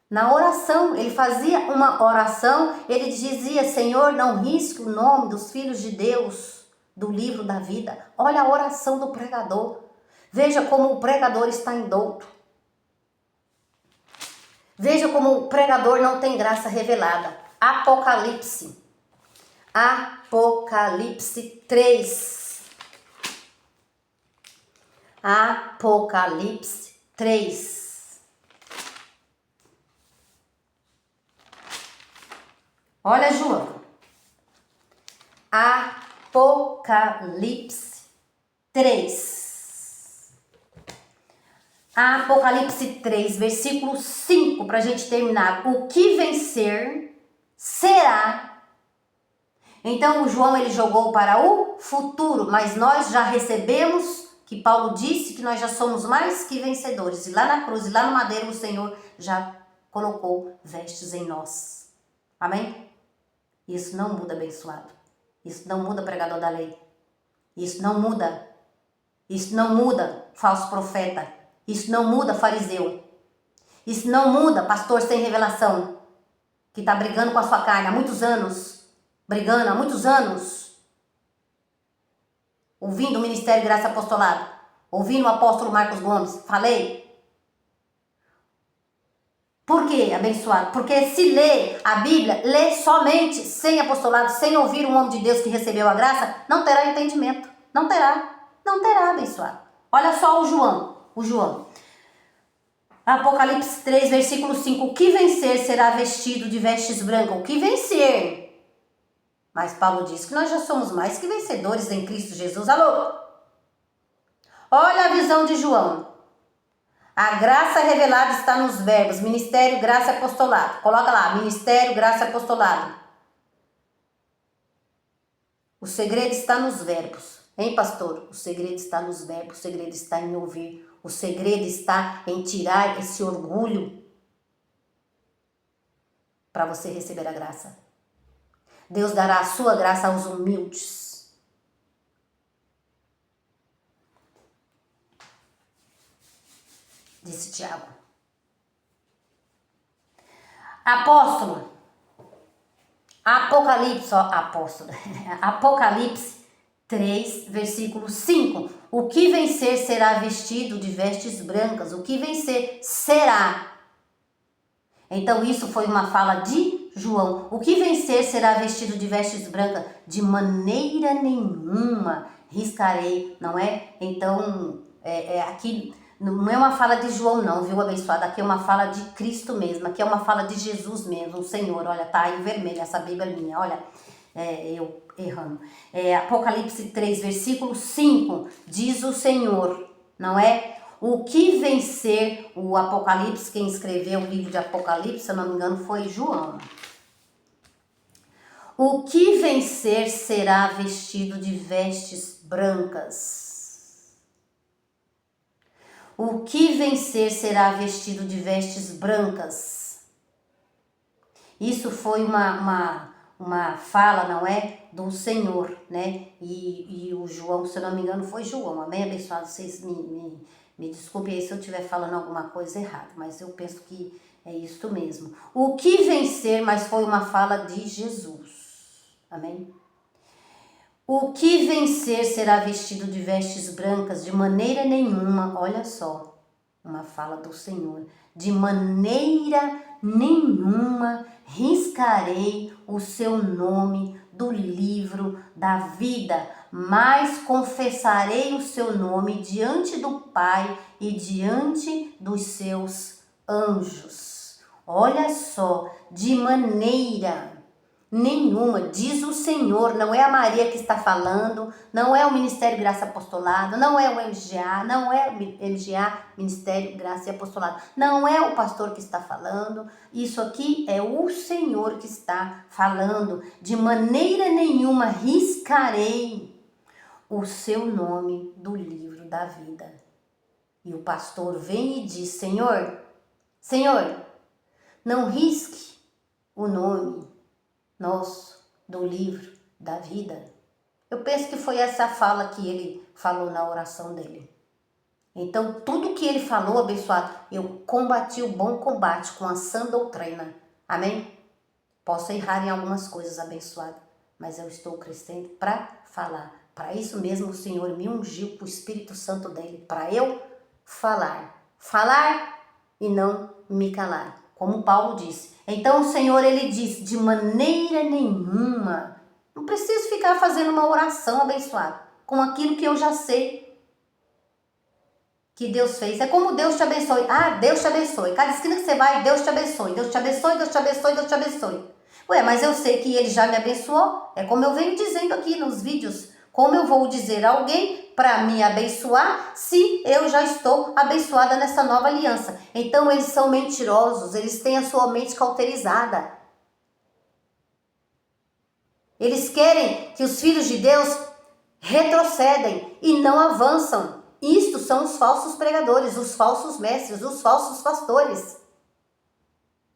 na oração, ele fazia uma oração, ele dizia, Senhor, não risque o nome dos filhos de Deus do livro da vida. Olha a oração do pregador. Veja como o pregador está indouto. Veja como o pregador não tem graça revelada. Apocalipse 3. Apocalipse 3. Olha, João. Apocalipse 3. Apocalipse 3, versículo 5, para a gente terminar. O que vencer será. Então o João, ele jogou para o futuro, mas nós já recebemos, que Paulo disse que nós já somos mais que vencedores. E lá na cruz, e lá no madeiro, o Senhor já colocou vestes em nós. Amém? Isso não muda, abençoado. Isso não muda, pregador da lei. Isso não muda. Isso não muda, falso profeta. Isso não muda, fariseu. Isso não muda, pastor sem revelação, que está brigando com a sua carne há muitos anos. Brigando há muitos anos. Ouvindo o Ministério Graça e Apostolado. Ouvindo o apóstolo Marcos Gomes. Falei. Por quê, abençoado? Porque se lê a Bíblia, lê somente sem apostolado, sem ouvir um homem de Deus que recebeu a graça, não terá entendimento. Não terá. Não terá, abençoado. Olha só o João. Apocalipse 3, versículo 5. O que vencer será vestido de vestes brancas. O que vencer? Mas Paulo diz que nós já somos mais que vencedores em Cristo Jesus. Alô? Olha a visão de João. A graça revelada está nos verbos. Ministério, graça e apostolado. Coloca lá. Ministério, graça e apostolado. O segredo está nos verbos. Hein, pastor? O segredo está nos verbos. O segredo está em ouvir. O segredo está em tirar esse orgulho para você receber a graça. Deus dará a sua graça aos humildes. Disse Tiago. Apóstolo. Apocalipse 3, versículo 5. O que vencer será vestido de vestes brancas. O que vencer será. Então isso foi uma fala de João. O que vencer será vestido de vestes brancas. De maneira nenhuma riscarei, não é? Então, aqui não é uma fala de João não, viu, abençoado? Aqui é uma fala de Cristo mesmo. Aqui é uma fala de Jesus mesmo, o Senhor. Olha, tá aí em vermelho, essa Bíblia é minha, olha. Eu errando. Apocalipse 3, versículo 5, diz o Senhor, não é? O que vencer, o Apocalipse, quem escreveu o livro de Apocalipse, se eu não me engano, foi João. O que vencer será vestido de vestes brancas. O que vencer será vestido de vestes brancas. Isso foi uma uma fala, não é? Do Senhor, né? E o João, se eu não me engano, foi João. Amém, abençoado? Vocês me desculpem aí se eu estiver falando alguma coisa errada, mas eu penso que é isso mesmo. O que vencer, mas foi uma fala de Jesus. Amém? O que vencer será vestido de vestes brancas, de maneira nenhuma, olha só, uma fala do Senhor, de maneira nenhuma riscarei o seu nome do livro da vida, mas confessarei o seu nome diante do Pai e diante dos seus anjos. Olha só, de maneira nenhuma, diz o Senhor, não é a Maria que está falando, não é o Ministério Graça e Apostolado, não é o MGA, não é o MGA, Ministério Graça e Apostolado, não é o pastor que está falando, isso aqui é o Senhor que está falando, de maneira nenhuma riscarei o seu nome do livro da vida. E o pastor vem e diz, Senhor, não risque o nome nosso, do livro da vida. Eu penso que foi essa fala que ele falou na oração dele. Então, tudo que ele falou, abençoado, eu combati o bom combate com a sã doutrina. Amém? Posso errar em algumas coisas, abençoado, mas eu estou crescendo para falar. Para isso mesmo o Senhor me ungiu com o Espírito Santo dele, para eu falar. Falar e não me calar. Como Paulo disse. Então o Senhor, ele diz, de maneira nenhuma, não preciso ficar fazendo uma oração abençoada com aquilo que eu já sei que Deus fez. É como Deus te abençoe. Ah, Deus te abençoe. Cada esquina que você vai, Deus te abençoe. Deus te abençoe, Deus te abençoe, Deus te abençoe. Ué, mas eu sei que ele já me abençoou. É como eu venho dizendo aqui nos vídeos. Como eu vou dizer a alguém para me abençoar se eu já estou abençoada nessa nova aliança? Então eles são mentirosos, eles têm a sua mente cauterizada. Eles querem que os filhos de Deus retrocedem e não avançam. Isto são os falsos pregadores, os falsos mestres, os falsos pastores.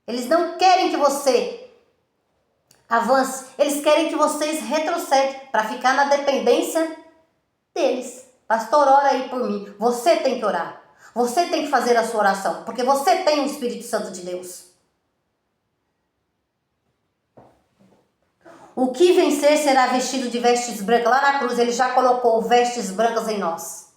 Eles não querem que você avance, eles querem que vocês retrocedem para ficar na dependência deles. Pastor, ora aí por mim. Você tem que orar. Você tem que fazer a sua oração, porque você tem o Espírito Santo de Deus. O que vencer será vestido de vestes brancas. Lá na cruz ele já colocou vestes brancas em nós.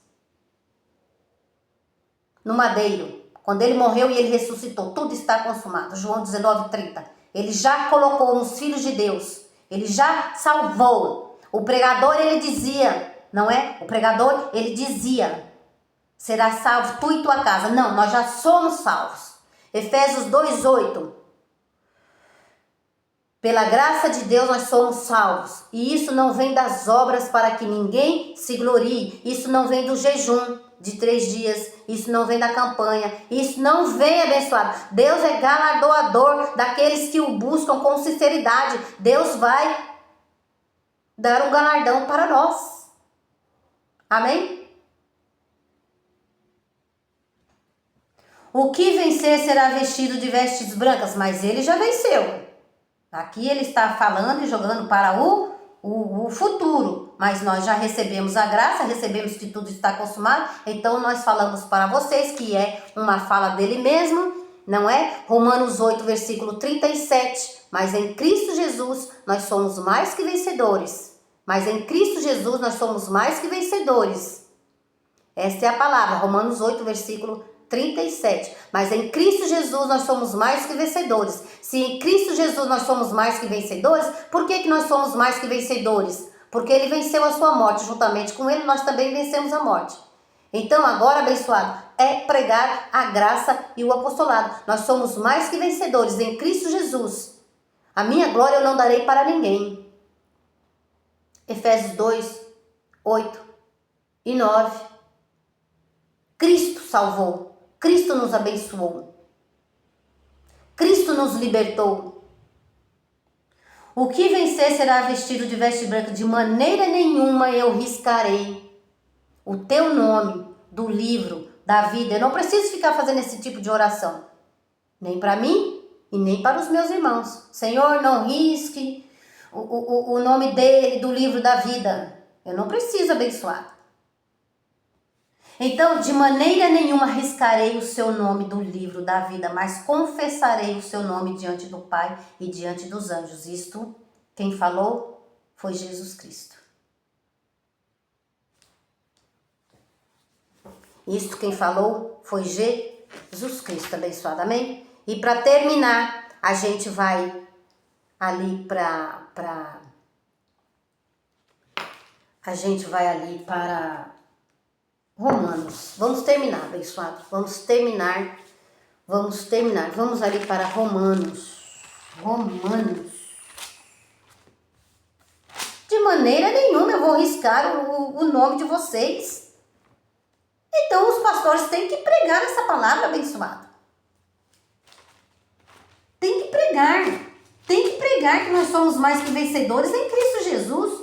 No madeiro, quando ele morreu e ele ressuscitou, tudo está consumado. João 19:30. Ele já colocou nos filhos de Deus. Ele já salvou. O pregador, ele dizia, não é? O pregador, ele dizia, será salvo tu e tua casa. Não, nós já somos salvos. Efésios 2:8. Pela graça de Deus nós somos salvos. E isso não vem das obras para que ninguém se glorie. Isso não vem do jejum de 3 dias. Isso não vem da campanha. Isso não vem, abençoado. Deus é galardoador daqueles que o buscam com sinceridade. Deus vai dar um galardão para nós. Amém? O que vencer será vestido de vestes brancas, mas ele já venceu. Aqui ele está falando e jogando para o futuro, mas nós já recebemos a graça, recebemos que tudo está consumado, então nós falamos para vocês que é uma fala dele mesmo, não é? Romanos 8, versículo 37, mas em Cristo Jesus nós somos mais que vencedores, mas em Cristo Jesus nós somos mais que vencedores. Esta é a palavra, Romanos 8, versículo 37. Mas em Cristo Jesus nós somos mais que vencedores. Se em Cristo Jesus nós somos mais que vencedores, por que nós somos mais que vencedores? Porque ele venceu a sua morte. Juntamente com ele nós também vencemos a morte. Então agora, abençoado, é pregar a graça e o apostolado. Nós somos mais que vencedores em Cristo Jesus. A minha glória eu não darei para ninguém. Efésios 2, 8 e 9. Cristo salvou. Cristo nos abençoou. Cristo nos libertou. O que vencer será vestido de veste branca. De maneira nenhuma eu riscarei o teu nome do livro da vida. Eu não preciso ficar fazendo esse tipo de oração. Nem para mim e nem para os meus irmãos. Senhor, não risque o nome dele do livro da vida. Eu não preciso abençoar. Então, de maneira nenhuma riscarei o seu nome do livro da vida, mas confessarei o seu nome diante do Pai e diante dos anjos. Isto, quem falou foi Jesus Cristo. Isto quem falou foi Jesus Cristo, abençoado, amém? E para terminar, a gente vai ali para Romanos. Vamos terminar, abençoado. Vamos terminar. Vamos ali para Romanos. De maneira nenhuma eu vou riscar o nome de vocês. Então os pastores têm que pregar essa palavra, abençoado. Tem que pregar que nós somos mais que vencedores em Cristo Jesus.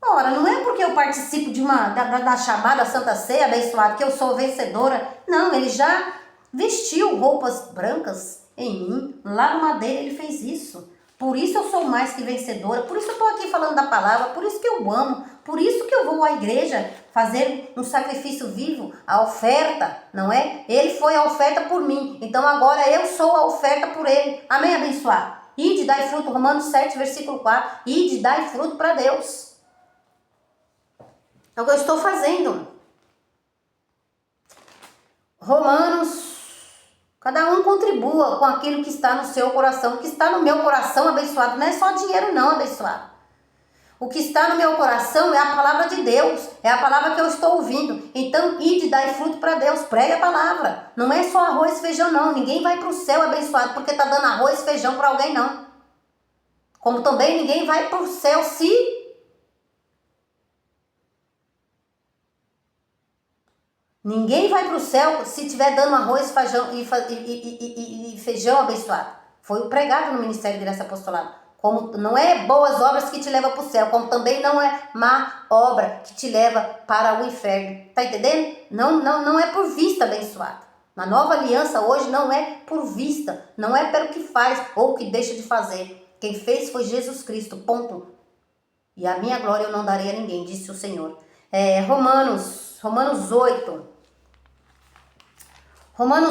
Ora, não é porque eu participo da chamada Santa Ceia, abençoado, que eu sou vencedora. Não, ele já vestiu roupas brancas em mim. Lá no madeira ele fez isso. Por isso eu sou mais que vencedora. Por isso eu estou aqui falando da palavra. Por isso que eu amo. Por isso que eu vou à igreja fazer um sacrifício vivo. A oferta, não é? Ele foi a oferta por mim. Então agora eu sou a oferta por ele. Amém, abençoado? Ide, dai fruto. Romanos 7, versículo 4. Ide, dai fruto para Deus. É o que eu estou fazendo. Romanos, cada um contribua com aquilo que está no seu coração. O que está no meu coração, abençoado, não é só dinheiro não, abençoado. O que está no meu coração é a palavra de Deus, é a palavra que eu estou ouvindo. Então, ide, dai fruto para Deus, pregue a palavra. Não é só arroz e feijão não, ninguém vai para o céu, abençoado, porque está dando arroz e feijão para alguém não. Como também ninguém vai para o céu se... Ninguém vai para o céu se estiver dando arroz e feijão, abençoado. Foi o pregado no Ministério de Graça Apostolado. Como não é boas obras que te levam para o céu, como também não é má obra que te leva para o inferno. Tá entendendo? Não é por vista, abençoado. Na nova aliança hoje não é por vista, não é pelo que faz ou que deixa de fazer. Quem fez foi Jesus Cristo, ponto. E a minha glória eu não darei a ninguém, disse o Senhor. Romanos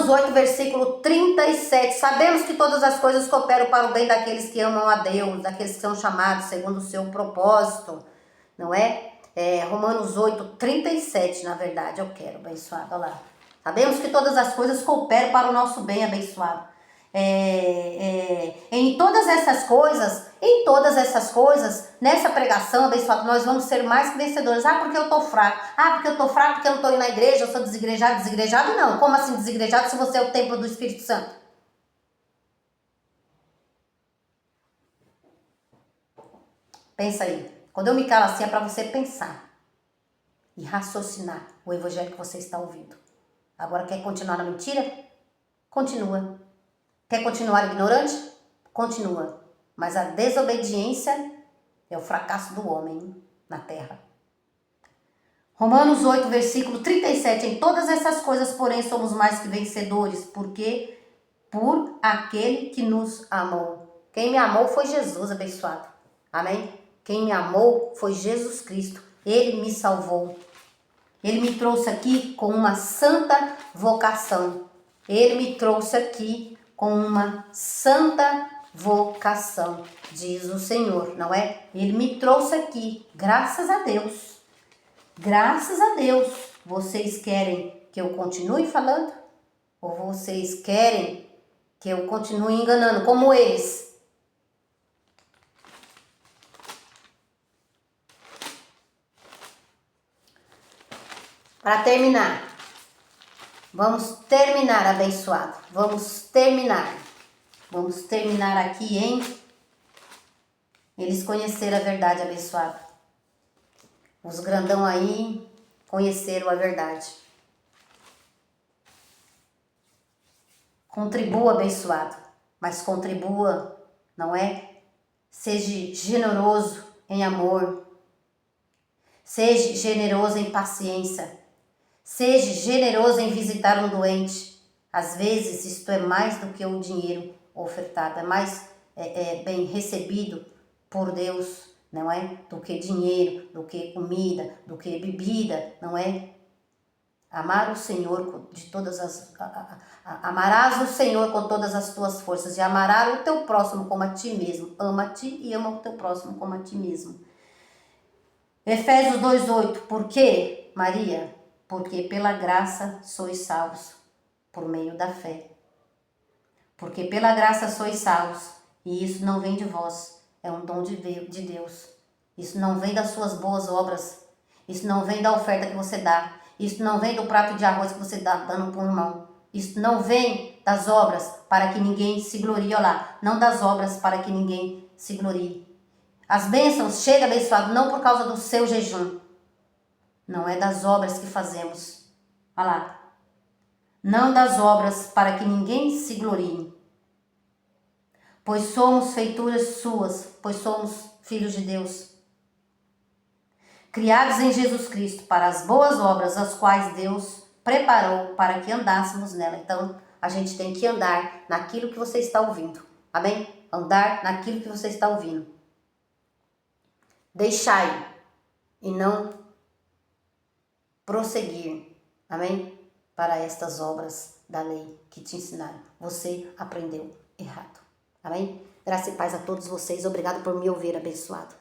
8, versículo 37. Sabemos que todas as coisas cooperam para o bem daqueles que amam a Deus, daqueles que são chamados segundo o seu propósito, não é? Romanos 8, 37, na verdade, eu quero, abençoado, olha lá. Sabemos que todas as coisas cooperam para o nosso bem, abençoado. Em todas essas coisas, nessa pregação, abençoado, nós vamos ser mais que vencedores. Porque eu tô fraco. Porque eu tô fraco, porque eu não tô indo na igreja, eu sou desigrejado. Não, como assim desigrejado se você é o templo do Espírito Santo? Pensa aí. Quando eu me calo assim é para você pensar e raciocinar o evangelho que você está ouvindo. Agora quer continuar na mentira? Continua. Quer continuar ignorante? Continua. Mas a desobediência é o fracasso do homem na terra. Romanos 8, versículo 37. Em todas essas coisas, porém, somos mais que vencedores. Porque por aquele que nos amou. Quem me amou foi Jesus, abençoado. Amém? Quem me amou foi Jesus Cristo. Ele me salvou. Ele me trouxe aqui com uma santa vocação. Ele me trouxe aqui com uma santa vocação, diz o Senhor, não é? Ele me trouxe aqui, graças a Deus. Graças a Deus. Vocês querem que eu continue falando? Ou vocês querem que eu continue enganando, como eles? Para terminar, vamos terminar, abençoado. Vamos terminar aqui em eles conheceram a verdade, abençoado. Os grandão aí conheceram a verdade. Contribua, abençoado, mas contribua, não é? Seja generoso em amor. Seja generoso em paciência. Seja generoso em visitar um doente. Às vezes isto é mais do que o dinheiro ofertado, é mais bem recebido por Deus, não é? Do que dinheiro, do que comida, do que bebida, não é? Amar o Senhor de todas as... Amarás o Senhor com todas as tuas forças e amarás o teu próximo como a ti mesmo. Ama-te e ama o teu próximo como a ti mesmo. Efésios 2:8. Por quê, Maria? Porque pela graça sois salvos, por meio da fé. Porque pela graça sois salvos, e isso não vem de vós, é um dom de Deus. Isso não vem das suas boas obras, isso não vem da oferta que você dá, isso não vem do prato de arroz que você dá dando para o irmão. Isso não vem das obras para que ninguém se glorie, olha lá, não das obras para que ninguém se glorie. As bênçãos chegam abençoado não por causa do seu jejum, não é das obras que fazemos, olha lá, não das obras para que ninguém se glorie. Pois somos feituras suas, pois somos filhos de Deus, criados em Jesus Cristo para as boas obras, as quais Deus preparou para que andássemos nela. Então, a gente tem que andar naquilo que você está ouvindo, amém? Andar naquilo que você está ouvindo. Deixai e não prosseguir, amém? Para estas obras da lei que te ensinaram. Você aprendeu errado, amém? Graça e paz a todos vocês. Obrigado por me ouvir, abençoado.